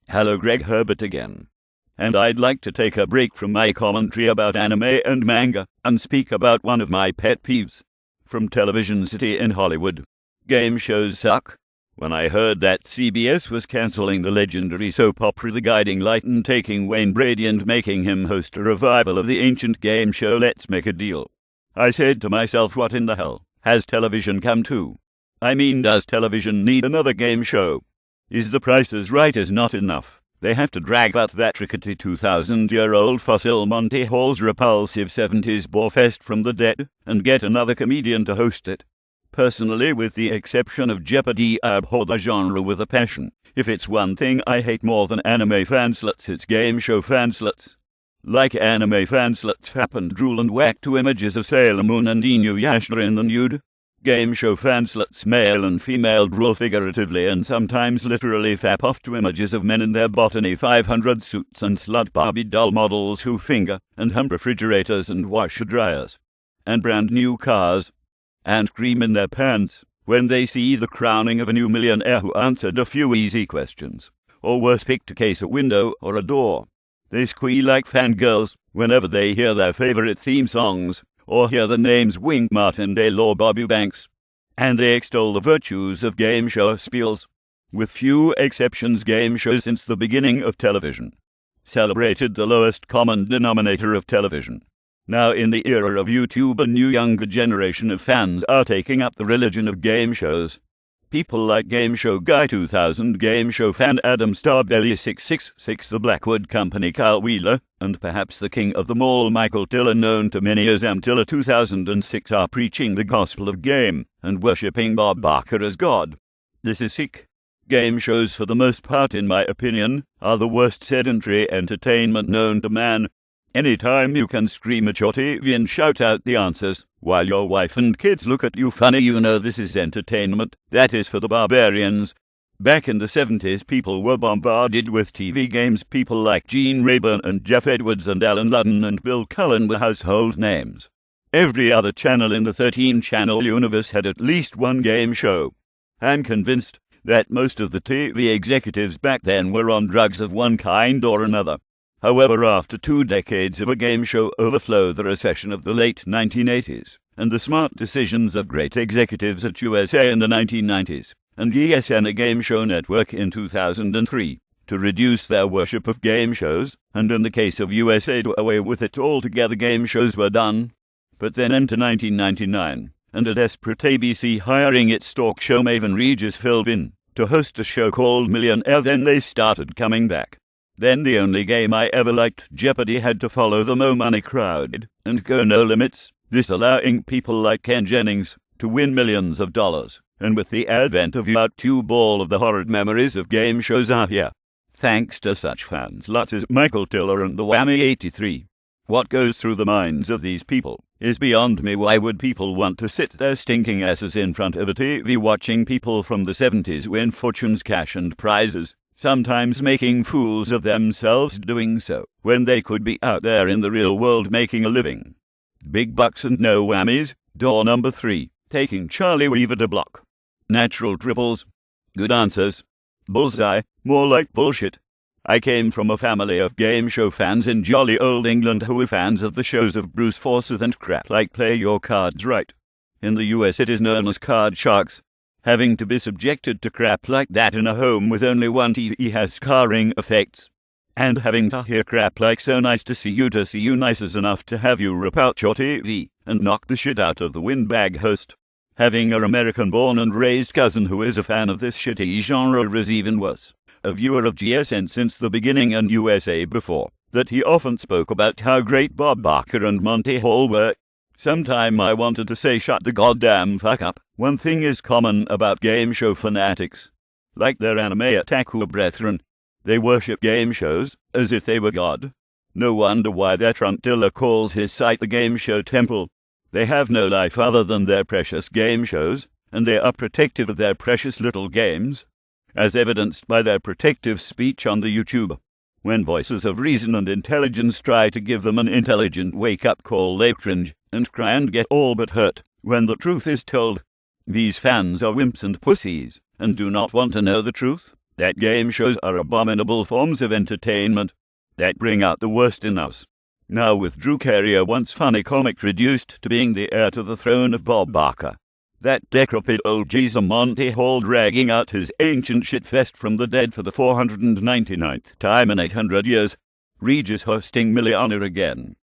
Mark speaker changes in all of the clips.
Speaker 1: Hello, Greg Herbert again. And I'd like to take a break from my commentary about anime and manga and speak about one of my pet peeves. From Television City in Hollywood. Game shows suck. When I heard that CBS was cancelling the legendary soap opera The Guiding Light and taking Wane Brady and making him host a revival of the ancient game show Let's Make a Deal, I said to myself, what in the hell has television come to? I mean, does television need another game show? Is The Price is Right is not enough? They have to drag out that rickety 2,000-year-old fossil Monty Hall's repulsive 70s borefest from the dead and get another comedian to host it. Personally, with the exception of Jeopardy, I abhor the genre with a passion. If it's one thing I hate more than anime fansluts, it's game show fansluts. Like anime fansluts fap and drool and whack to images of Sailor Moon and Inuyasha in the nude, game show fansluts male and female drool figuratively and sometimes literally fap off to images of men in their Botany 500 suits and slut Barbie doll models who finger and hum refrigerators and washer dryers and brand new cars and cream in their pants when they see the crowning of a new millionaire who answered a few easy questions, or worse, picked a case, a window, or a door. They squeal like fangirls whenever they hear their favorite theme songs, or hear the names Wink Martindale or Bobby Banks, and they extol the virtues of game show spiels. With few exceptions, game shows since the beginning of television celebrated the lowest common denominator of television. Now, in the era of YouTube, a new younger generation of fans are taking up the religion of game shows. People like Game Show Guy 2000, Game Show Fan Adam Starbelly 666, The Blackwood Company Kyle Wheeler, and perhaps the king of them all, Michael Tiller, known to many as Tiller 2006, are preaching the gospel of game and worshipping Bob Barker as God. This is sick. Game shows, for the most part, in my opinion, are the worst sedentary entertainment known to man. Any time you can scream at your TV and shout out the answers, while your wife and kids look at you funny, you know this is entertainment. That is for the barbarians. Back in the 70s, people were bombarded with TV games. People like Gene Rayburn and Jeff Edwards and Alan Ludden and Bill Cullen were household names. Every other channel in the 13-channel universe had at least one game show. I'm convinced that most of the TV executives back then were on drugs of one kind or another. However, after 2 decades of a game show overflow, the recession of the late 1980s, and the smart decisions of great executives at USA in the 1990s, and GSN, a game show network, in 2003, to reduce their worship of game shows, and in the case of USA, do away with it altogether, game shows were done. But then enter 1999, and a desperate ABC hiring its talk show maven Regis philbin to host a show called Millionaire. Then they started coming back. Then the only game I ever liked, Jeopardy, had to follow the Mo Money crowd and go no limits, this allowing people like Ken Jennings to win millions of dollars. And with the advent of YouTube, all of the horrid memories of game shows are here, thanks to such fans lots as Michael Tiller and the Whammy 83. What goes through the minds of these people is beyond me. Why would people want to sit their stinking asses in front of a TV watching people from the 70s win fortunes, cash and prizes, sometimes making fools of themselves doing so, when they could be out there in the real world making a living? Big bucks and no whammies. Door number 3, taking Charlie Weaver to block. Natural triples. Good answers. Bullseye. More like bullshit. I came from a family of game show fans in jolly old England who were fans of the shows of Bruce Forsyth and crap like Play Your Cards Right. In the US it is known as card sharks. Having to be subjected to crap like that in a home with only one TV has scarring effects. And having to hear crap like "so nice to see you nice" is enough to have you rip out your TV and knock the shit out of the windbag host. Having an American-born and raised cousin who is a fan of this shitty genre is even worse. A viewer of GSN since the beginning and USA before that, he often spoke about how great Bob Barker and Monty Hall were. Sometime I wanted to say, shut the goddamn fuck up. One thing is common about game show fanatics. Like their anime otaku brethren, they worship game shows as if they were God. No wonder why their truntilla calls his site the Game Show Temple. They have no life other than their precious game shows, and they are protective of their precious little games, as evidenced by their protective speech on the YouTube. When voices of reason and intelligence try to give them an intelligent wake-up call, they cringe and cry and get all but hurt when the truth is told. These fans are wimps and pussies, and do not want to know the truth. that game shows are abominable forms of entertainment that bring out the worst in us. Now with Drew Carey, a once funny comic, reduced to being the heir to the throne of Bob Barker, that decrepit old geezer Monty Hall dragging out his ancient shitfest from the dead for the 499th time in 800 years, Regis hosting Millionaire again,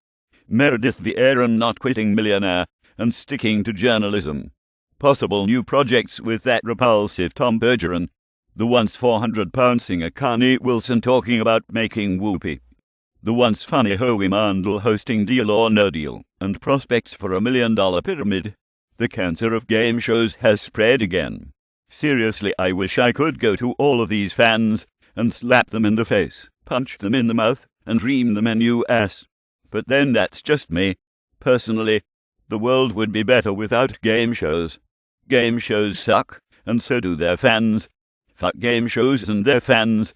Speaker 1: Meredith the Aaron not quitting Millionaire and sticking to journalism, possible new projects with that repulsive Tom Bergeron, the once 400-pound singer Carnie Wilson talking about making Whoopie, the once funny Howie Mandel hosting Deal or No Deal, and prospects for $1 million pyramid. The cancer of game shows has spread again. Seriously, I wish I could go to all of these fans and slap them in the face, punch them in the mouth, and ream them a new ass. But then that's just me. Personally, the world would be better without game shows. Game shows suck, and so do their fans. Fuck game shows and their fans.